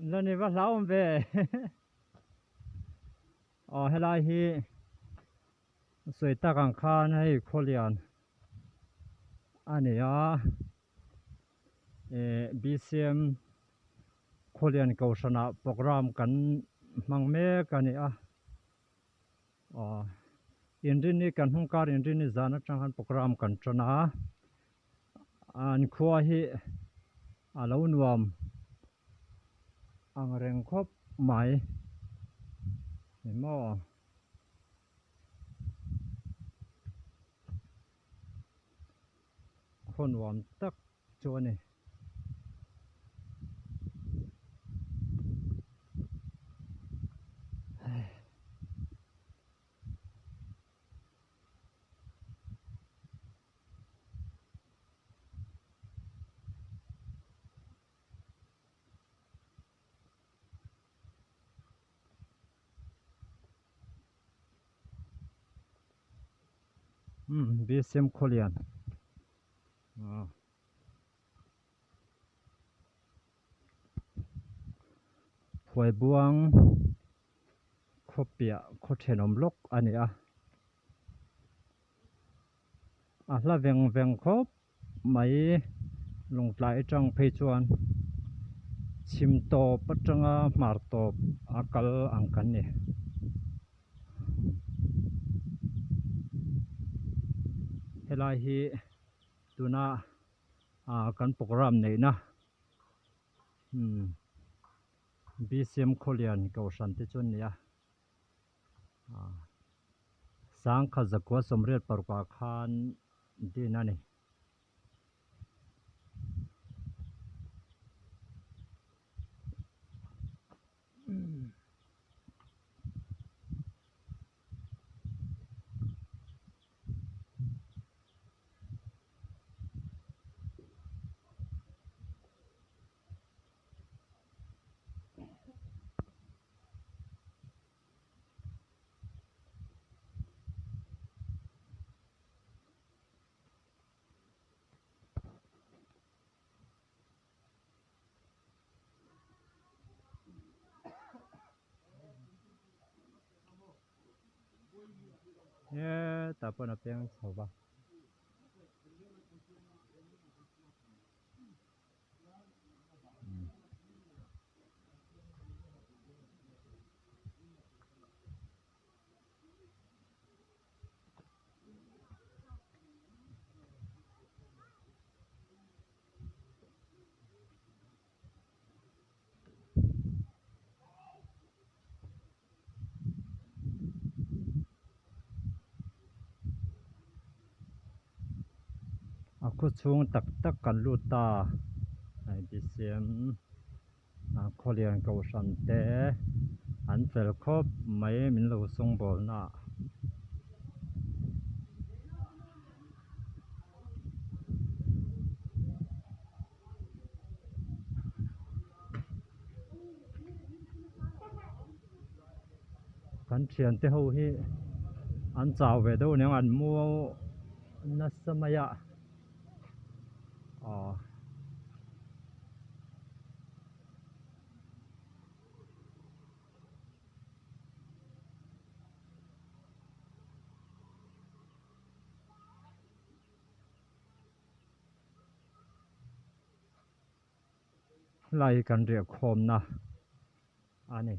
แล้วนี่ว่าเราเว้อ๋อให้ลายฮีสวยตะกังคานให้โคเรียนอันนี้BCM โคเรียนเกาชนะโปรแกรมกันมังเมกันนี่อ๋ออินดินี่กันหุ่งการอินดินี่จานะจังหันโปรแกรมกันชนะอันคัวฮีอาลาวนวมอังเรงครบไหมนี่มอคนวมตักจวนี่BCM โคเรียนผวยบวงคบเปียคดเห็นอมลกอันนี้ละเวงครบไหมลงปลายจังเพจวนชิมโตปจังมาร์โตอากลอังกันนี่เฮลาฮีตุนากันโปรแกรมนี่นะBCM โคเรียนเกาชันที่จุนนี่สังขจักวสมเร็จปรกาคานดีนั่นนี่แต่ปนเปียงเขาบ่ก็ช่วงตักกันลูตาใน BCM โคเรียนเกาชันเตอันเฟลคบไม่มินลูทรงบอลนะกันเชียนเตหูฮีอันจ่าวเวดูเนี่ยอันมัวนัสมัยไล่กันเรียกโคมนะอันนี้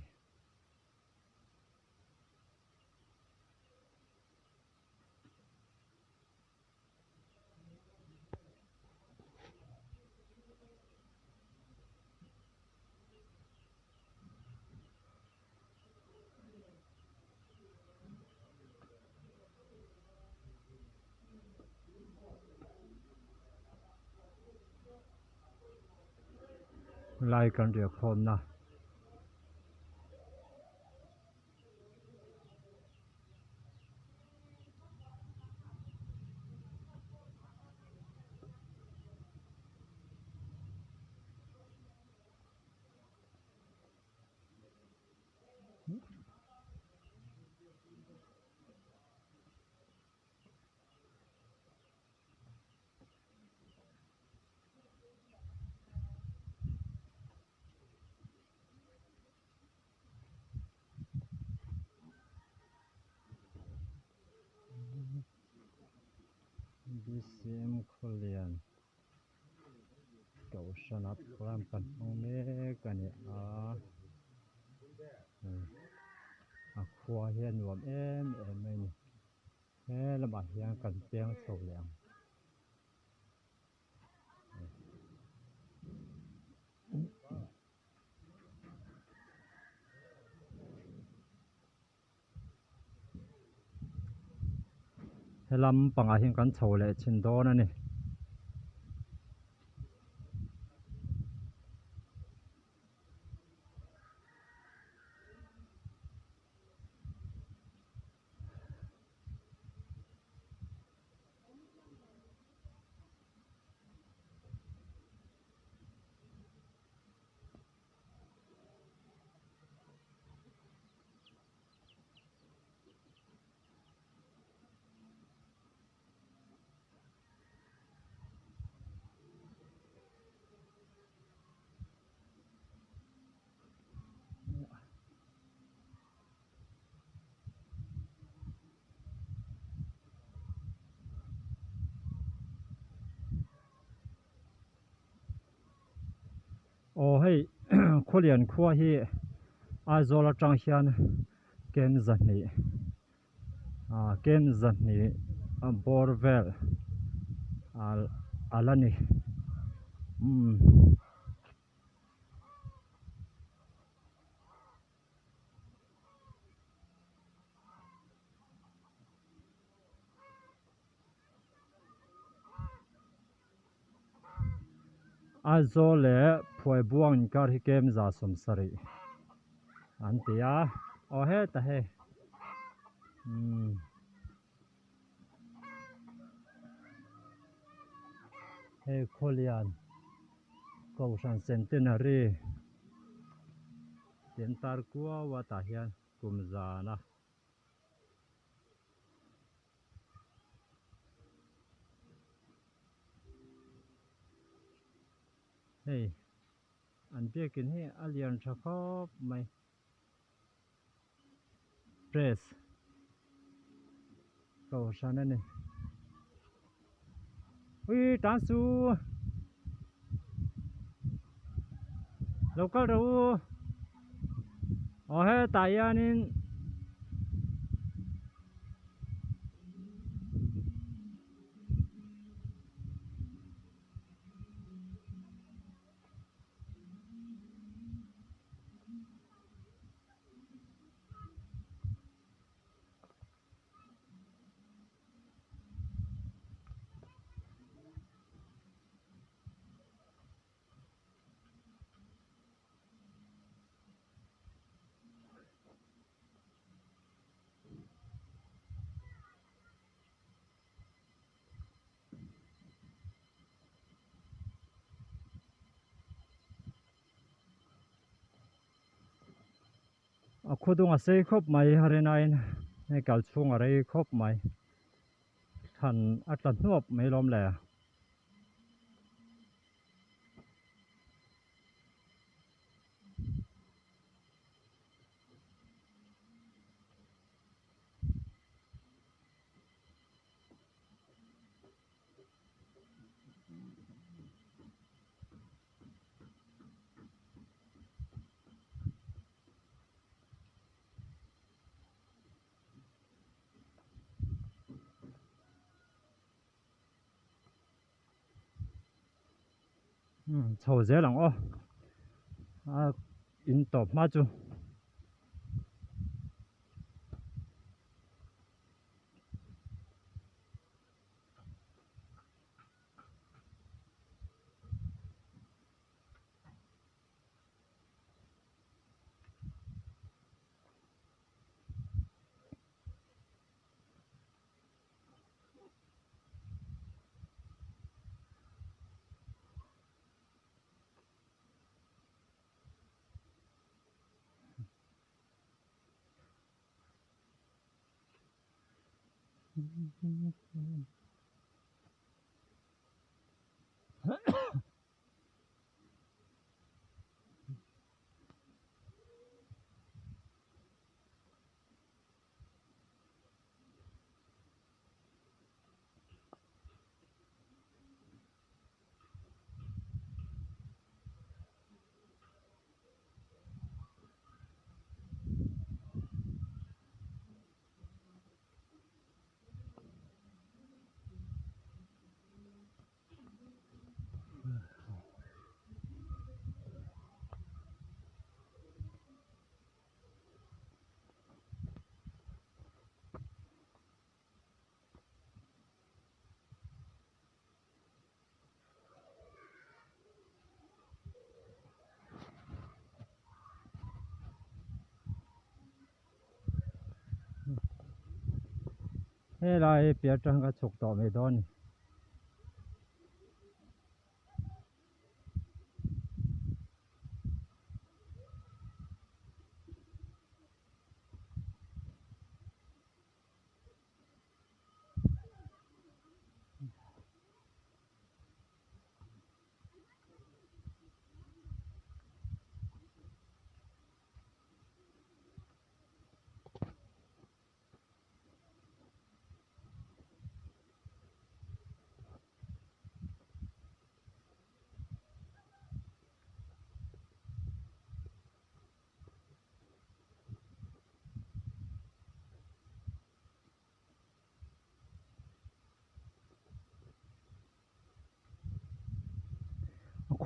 ไล่กันเรียกโคมนะ BCM Korean ก็สนับพร้อมกันอเมริกันเนี่ยครัวเฮียนรวมไม่นี่ละบาดเฮียงกันเปียงโซแรงให้ลำปังอาเฮียงกันโซแลชินโดนั่นนี่โอ้ให้คนเรียนครัวที่อาโซลจังเฮียนเกมจันนี่บอร์เวลอะไรนี่อาโซเลพวยบวงการที่เกมจะสมสริอันเดียโอ้เฮแต่เฮเฮโคเลียนก็ชันเซนตินารีเตียนตาร์กัววัตาเฮียนกุมจานะเฮ้อันเดียกินให้อาเลียนชะคอบไหมเพรสก็ชันนั่นนี่วิตาสูเราก็รู้โอ้เฮตายานินคุดงอาศัยครบไหมฮารินายในการช่วงอะไรครบไหมท่านอัตนวบไม่ล้มแหล่โชว์เสียหลังอินตบมาจู lai pia tang ka chok to me don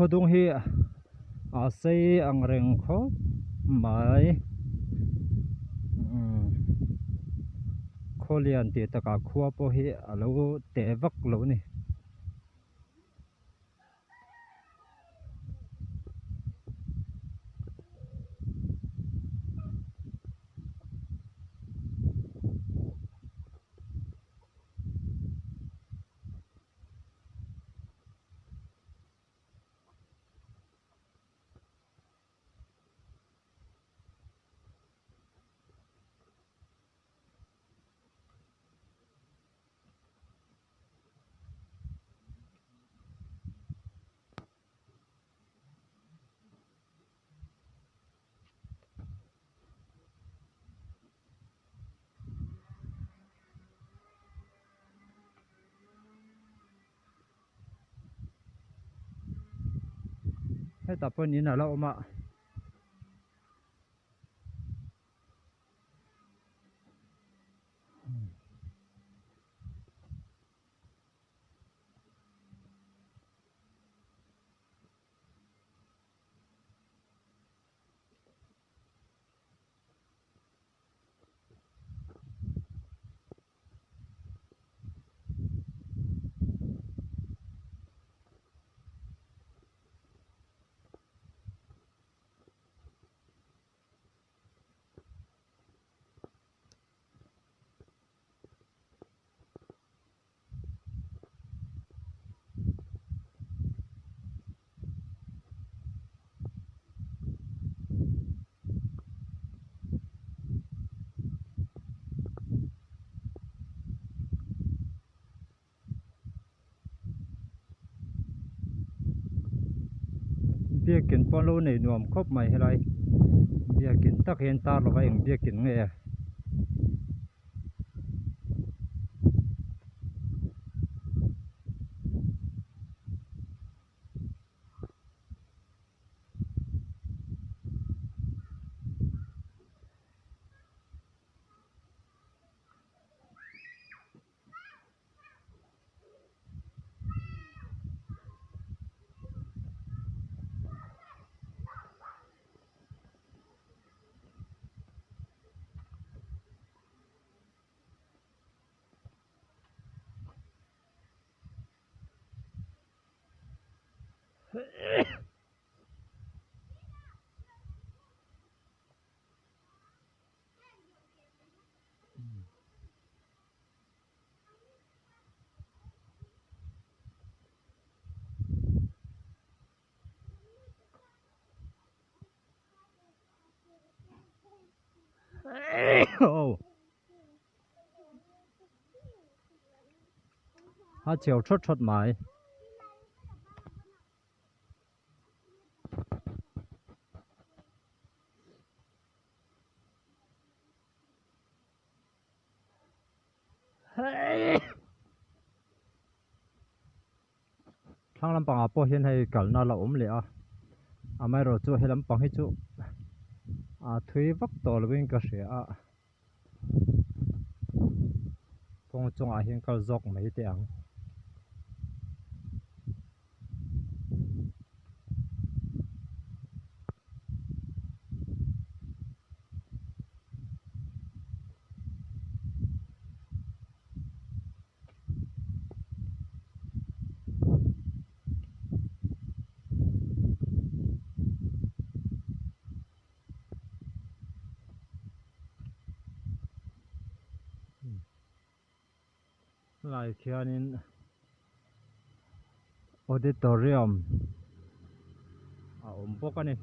khodung hi a sei ang reng kho mai kholian ti taka khuwa po hi alo te vak lo ni hai ta pon in ala oma biakin pon lo nei nuam khop mai helai biakin tak hen tar lo vai eng biakin nge oh ha chiao thot thot mai thang lam pang a po hian hei kalna la om le a mai ro chu helam pang hi chu a thui vak to lovin ka hria a pong chung a hian kal zok mai te ang like here in auditorium พวกกันนี่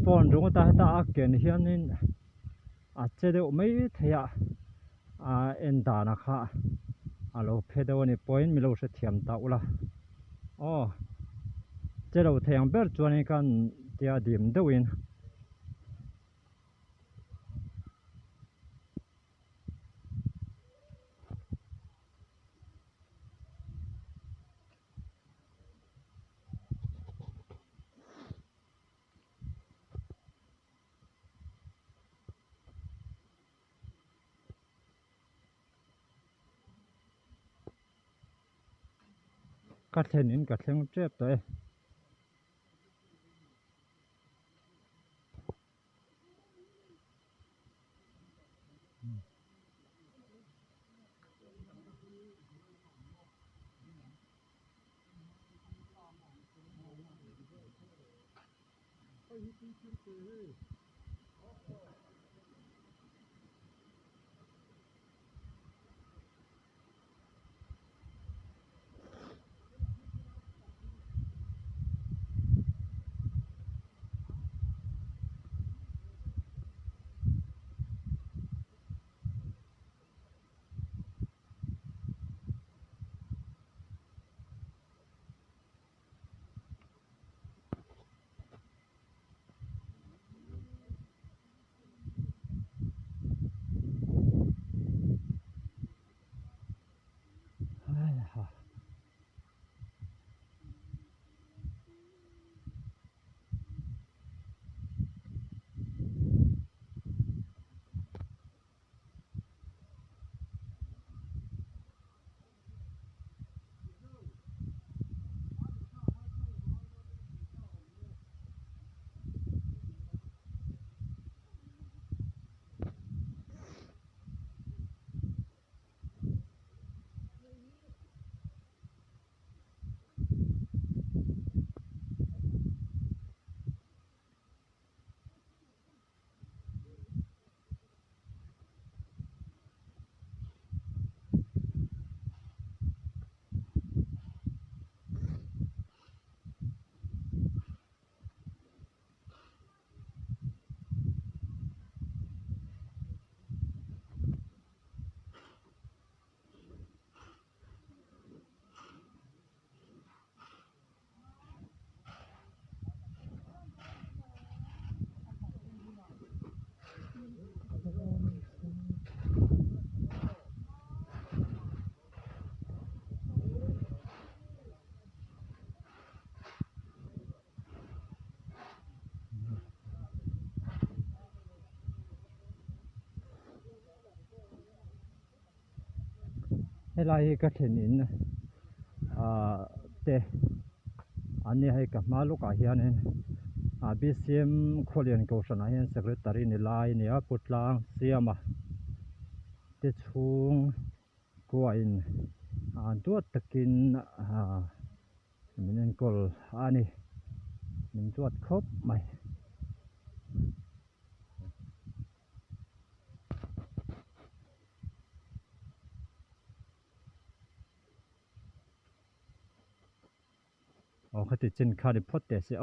ฟอนรงตาตาเกนเฮียนินเจเดไม่เทียเอ็นดานะคะเราเพดวันนี้พอยน์มิโลเสถียมตาอุละเจเราเทียงเบิร์จวนกันเดียดิมเดวินกัดเทนินกัดเทงเจ็บตัวให้ไล่กัดเทนินเตอันนี้ให้กับมาลูกอาเฮียนBCM โคเรียนโกชนาเฮียน Secretary นี่ไล่เนี่ยพุทธลางเสียมาเตชุงกวนตัวตะกินมินกอลอันนี้มินตัวครบไหมเขาติดจินคาริพอตเตสิ